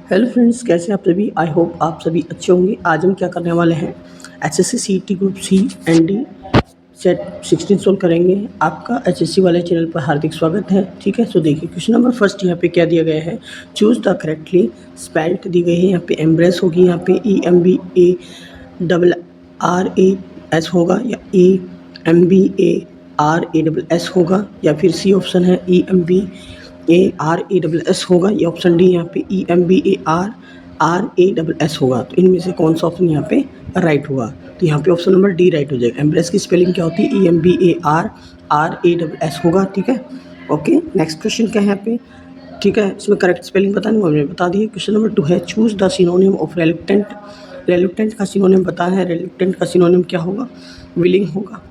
Hello friends, कैसे हैं आप सभी। आई होप आप सभी अच्छे होंगे। आज हम क्या करने वाले हैं, HSC CET group C and D set 16 solve करेंगे। आपका एचएससी वाले चैनल पर हार्दिक स्वागत है। ठीक है, सो देखिए क्वेश्चन नंबर फर्स्ट यहाँ पे क्या दिया गया है, चूज द करेक्टली स्पेल्ड दी गई है। यहाँ पे एम्ब्रेस होगी, यहाँ पे EMBARRAS होगा या EMBARASS होगा, या फिर सी ऑप्शन है EMBARASS होगा, या ऑप्शन डी यहाँ पे EMBARRASS होगा। तो इनमें से कौन सा ऑप्शन यहाँ पे राइट होगा, तो यहाँ पे ऑप्शन नंबर डी राइट हो जाएगा। एम्ब्रेस की स्पेलिंग क्या होती है, EMBARRASS होगा। ठीक है, ओके। नेक्स्ट क्वेश्चन क्या है यहाँ पे, ठीक है, इसमें करेक्ट स्पेलिंग बतानी हमने बता दी है। क्वेश्चन नंबर 2 है, चूज द सिनोनिम ऑफ रेलुक्टेंट। रेलुक्टेंट का सिनोनिम बताना है। रेलुक्टेंट का सिनोनिम क्या होगा, विलिंग होगा।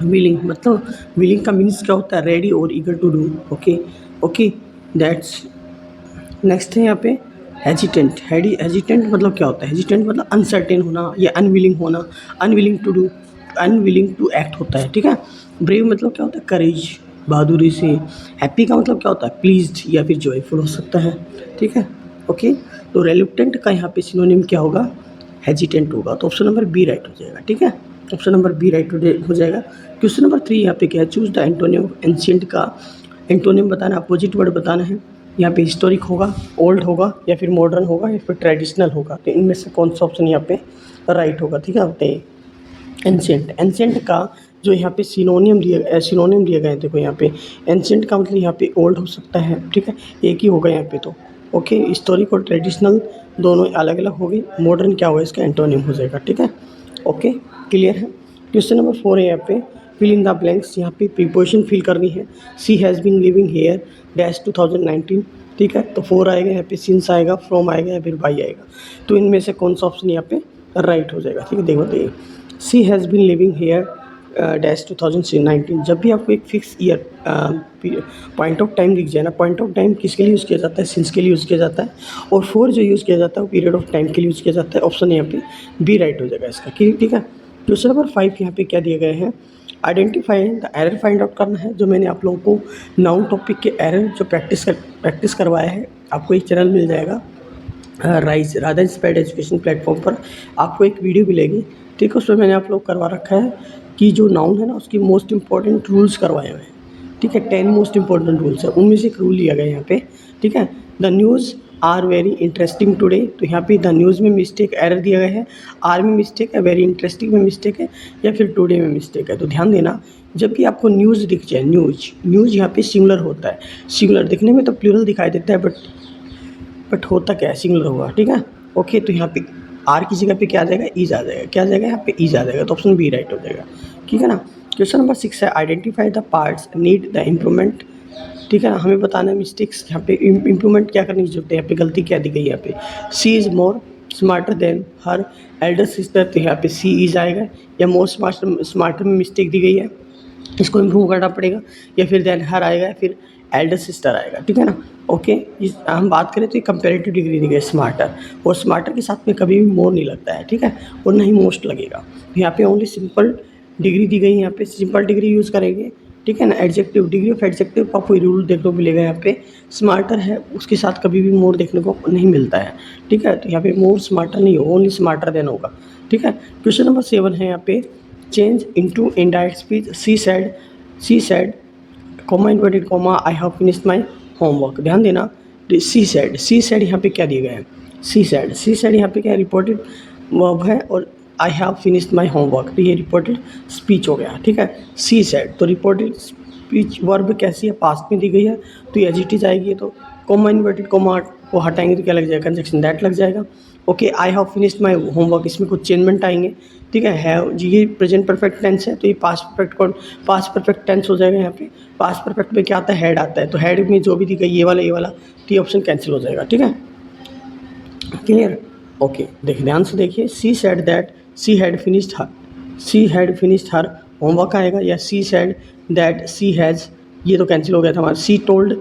विलिंग मतलब विलिंग का मीन्स क्या होता है, रेडी और eager to do. Okay okay, that's next है यहाँ पे हेजिटेंट। हेजिटेंट मतलब क्या होता है, हेजिटेंट मतलब अनसर्टेन होना या अनविलिंग होना, unwilling to do, unwilling to act होता है। ठीक है, ब्रेव मतलब क्या होता है, करेज, बहादुरी से। हैप्पी का मतलब क्या होता है, प्लीज्ड या फिर जॉयफुल हो सकता है। ठीक है, ओके। तो रेलुक्टेंट का यहाँ पे सिनोनिम क्या होगा, हेजिटेंट होगा। तो ऑप्शन नंबर बी राइट हो जाएगा। ठीक है, ऑप्शन नंबर बी राइट हो जाएगा। क्वेश्चन नंबर 3 यहाँ पे क्या है, choose the antonym of ancient का एंटोनिम बताना, अपोजिट वर्ड बताना है। यहाँ पे हिस्टोरिक होगा, ओल्ड होगा, या फिर मॉडर्न होगा, या फिर ट्रेडिशनल होगा। तो इनमें से कौन सा ऑप्शन यहाँ पे राइट होगा। ठीक है, बताइए। एंशिएंट, एंशिएंट का जो यहाँ पे सिनोनिम दिए गए हैं, देखो यहाँ पे एंशिएंट का मतलब यहाँ पे ओल्ड हो सकता है। ठीक है, एक ही होगा यहाँ पे तो। ओके, हिस्टोरिक और ट्रेडिशनल दोनों अलग अलग हो गए। मॉडर्न क्या होगा, इसका एंटोनिम हो जाएगा। ठीक है, ओके, क्लियर है। क्वेश्चन नंबर 4 है यहाँ पे, फिल इन द ब्लैंक्स। यहाँ पे प्रीपोजिशन फिल करनी है। She has been living here dash 2019। ठीक है, तो 4 आएगा यहाँ पे, सिंस आएगा, फ्रॉम आएगा, या फिर बाई आएगा। तो इनमें से कौन सा ऑप्शन यहाँ पे राइट हो जाएगा। ठीक है, देखो बताइए। She has been living here dash 2019। जब भी आपको एक fix year point of time दिख जाए ना, पॉइंट ऑफ टाइम किसके लिए यूज़ किया जाता है, सिंस के लिए यूज़ किया जाता है। और 4 जो यूज़ किया जाता है वो पीरियड ऑफ टाइम के लिए यूज़ किया जाता है। ऑप्शन यहाँ पे बी राइट हो जाएगा इसका। ठीक है, क्वेश्चन नंबर 5 यहाँ पे क्या दिए गए हैं, identify the error find out करना है। जो मैंने आप लोगों को नाउन टॉपिक के एरर जो प्रैक्टिस करवाया है, आपको एक चैनल मिल जाएगा rise Radha inspired education platform पर, आपको एक वीडियो मिलेगी। ठीक है, उसमें मैंने आप लोग करवा रखा है कि जो नाउन है ना, उसकी मोस्ट इंपॉर्टेंट रूल्स करवाए हुए हैं। ठीक है, 10 मोस्ट इंपॉर्टेंट रूल्स है, उनमें से एक रूल लिया गया है यहाँ पे। ठीक है, the news are very interesting today. तो यहाँ पे द न्यूज़ में मिस्टेक एरर दिया गया है, आर में मिस्टेक है, वेरी इंटरेस्टिंग में मिस्टेक है, या फिर टुडे में मिस्टेक है। तो ध्यान देना, जब भी आपको न्यूज़ दिख जाए, न्यूज़ यहाँ पे सिंगुलर होता है। सिंगुलर दिखने में तो प्लूरल दिखाई देता है, बट होता क्या है, सिंगुलर होगा। ठीक है, ओके। तो यहाँ पे आर की जगह पे क्या आ जाएगा, ईज आ जाएगा। क्या आ जाएगा यहाँ पे, ईज आ जाएगा। तो ऑप्शन बी राइट हो जाएगा। ठीक है ना। क्वेश्चन नंबर 6 है, identify the parts need the improvement. ठीक है ना, हमें बताना है मिस्टेक्स यहाँ पे इम्प्रूवमेंट क्या करनी की जरूरत है। यहाँ पे गलती क्या दी गई है, यहाँ पे she is more smarter than her elder sister. तो यहाँ पे सी इज आएगा, या मोर स्मार्टर में मिस्टेक दी गई है, इसको इम्प्रूव करना पड़ेगा, या फिर देन हर आएगा, या फिर एल्डर सिस्टर आएगा। ठीक है ना, ओके। इस हम बात करें तो ये कंपेरेटिव डिग्री दी गई स्मार्टर, और स्मार्टर के साथ में कभी भी मोर नहीं लगता है। ठीक है, और ना ही मोस्ट लगेगा। यहाँ पे ओनली सिंपल डिग्री दी गई है, यहाँ पे सिंपल डिग्री यूज़ करेंगे। ठीक है ना, एडजेक्टिव, डिग्री ऑफ एडजेक्टिव का कोई रूल देखने को मिलेगा यहाँ पे। स्मार्टर है, उसके साथ कभी भी मोर देखने को नहीं मिलता है। ठीक है, तो यहाँ पे मोर स्मार्टर नहीं हो, ओनली स्मार्टर देन होगा। ठीक है, क्वेश्चन नंबर 7 है यहाँ पे, change into indirect speech. She said comma inverted comma I have finished my homework. ध्यान देना, सी सेड यहाँ पे क्या दिया गया है, सी सेड यहाँ पे क्या रिपोर्टेड वर्ब है, और I have finished my homework, तो ये रिपोर्टेड स्पीच हो गया। ठीक है, सी सेड, तो रिपोर्टेड स्पीच वर्ब कैसी है, पास्ट में दी गई है, तो ये एडजेक्टिव आएगी। तो कॉमा इन्वर्टेड कॉमा को हटाएंगे तो क्या लग जाएगा, कंजक्शन दैट लग जाएगा। Okay, I have finished my homework, इसमें कुछ चेंजमेंट आएंगे। ठीक है, हैव जी ये प्रेजेंट परफेक्ट टेंस है, तो ये पास्ट परफेक्ट टेंस हो जाएगा। यहाँ पे पास्ट परफेक्ट में क्या आता है, हेड आता है, तो हेड में जो भी दिखा ये वाला, तो ये ऑप्शन कैंसिल हो जाएगा। ठीक है, क्लियर, ओके। देखिए ध्यान से देखिए, she said that she had finished her homework आएगा, या she said that she has, ये तो कैंसिल हो गया था हमारा। She told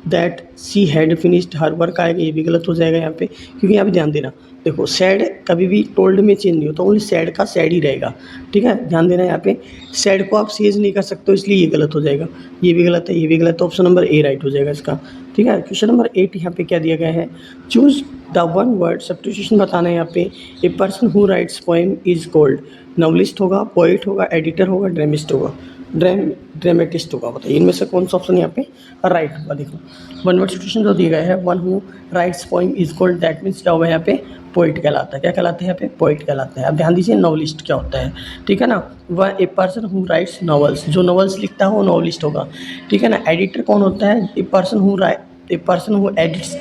that she had finished her work आएगा, ये भी गलत हो जाएगा यहाँ पे, क्योंकि यहाँ पे ध्यान देना, देखो सैड कभी भी टोल्ड में चेंज नहीं होता, ओनली सैड का सैड ही रहेगा, ठीक है, ध्यान देना यहाँ पे सैड को आप सेज नहीं कर सकते हो, इसलिए ये गलत हो जाएगा, ये भी गलत है, ये भी गलत है, ऑप्शन नंबर ए राइट हो जाएगा इसका, ठीक है। क्वेश्चन नंबर 8 यहाँ पे क्या दिया गया है, choose the one word, substitution बताना है यहाँ पे, ए person who rights poem is called, novelist होगा, पोइट होगा, एडिटर होगा, ड्रामिस्ट होगा, ड्रामेटिस्ट होगा, बताइए इनमें से कौन सा ऑप्शन यहाँ पे राइट होगा। देखो वन वर्ड सब्स्टिट्यूशन जो दिया गया है, one who rights poem is called, that means क्या होगा यहाँ पे पोइट कहलाता है, क्या कहलाता है यहाँ पे पोइट कहलाता है। अब ध्यान दीजिए नॉवलिस्ट क्या होता है, ठीक है ना, वह ए पर्सन हु राइट्स नॉवेल्स, जो नॉवेल्स लिखता है वो नॉवलिस्ट होगा, ठीक है ना। एडिटर कौन होता है, a person who edits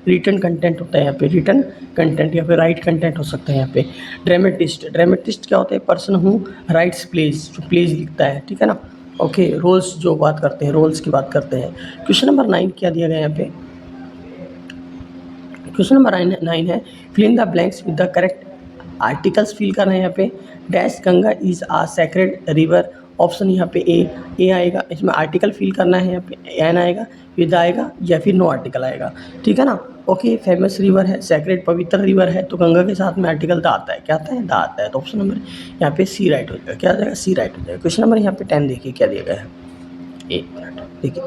written content होता है यहाँ पे, रिटन कंटेंट या फिर राइट कंटेंट हो सकता है यहाँ पे। ड्रामेटिस्ट क्या होता है, पर्सन हु राइट्स प्लेज, जो प्लेज लिखता है, ठीक है ना। ओके, रोल्स जो बात करते हैं, रोल्स की बात करते हैं। क्वेश्चन नंबर 9 क्या दिया गया यहाँ पे, क्वेश्चन नंबर 9 है fill in the blanks with the correct articles fill करना है यहाँ पे। Dash Ganga is a sacred river, option यहाँ पे ए आएगा, इसमें आर्टिकल फिल करना है, यहाँ पे एन आएगा, विद आएगा या फिर नो आर्टिकल आएगा, ठीक है ना। ओके, फेमस रिवर है, सेक्रेड पवित्र रिवर है, तो गंगा के साथ में आर्टिकल द आता है, क्या आता है द आता है, तो ऑप्शन नंबर यहाँ पे सी राइट हो जाएगा, क्या आ जाएगा सी राइट हो जाएगा। क्वेश्चन नंबर यहाँ पे 10 देखिए क्या दिया गया है, एक मिनट देखिए,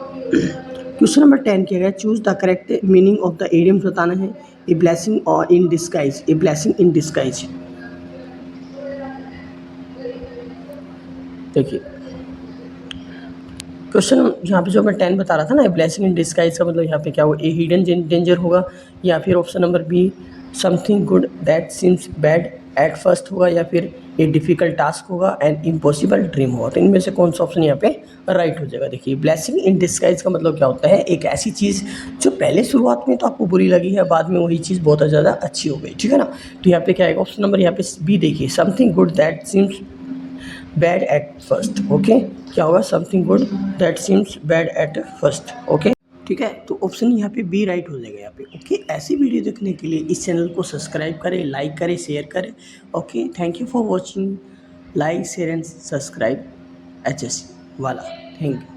क्वेश्चन नंबर 10 किया गया, choose the correct meaning of the idioms बताना है। ए ब्लेसिंग और in disguise, a blessing in disguise, देखिए क्वेश्चन यहाँ पे जो मैं 10 बता रहा था ना, ए ब्लेसिंग इन डिस्गाइज का मतलब यहाँ पे क्या होगा, ए हिडन डेंजर होगा, या फिर option number be something good that seems bad at first होगा, या फिर ए डिफ़िकल्ट टास्क होगा, एंड इम्पॉसिबल ड्रीम होगा, तो इनमें से कौन सा ऑप्शन यहाँ पे राइट हो जाएगा। देखिए ब्लेसिंग इन डिस्गाइज का मतलब क्या होता है, एक ऐसी चीज़ जो पहले शुरुआत में तो आपको बुरी लगी है, बाद में वही चीज़ बहुत ज़्यादा अच्छी हो गई, ठीक है ना। तो यहाँ पे क्या आएगा, ऑप्शन नंबर यहाँ पे बी देखिए, something good that seems bad at first, okay, क्या होगा something good that seems bad at first, okay, ठीक है। तो ऑप्शन यहाँ पे बी राइट हो जाएगा यहाँ पे, ओके। ऐसी वीडियो देखने के लिए इस चैनल को सब्सक्राइब करें, लाइक करें, शेयर करें, okay. Thank you for watching, like share and subscribe HSC वाला, थैंक यू।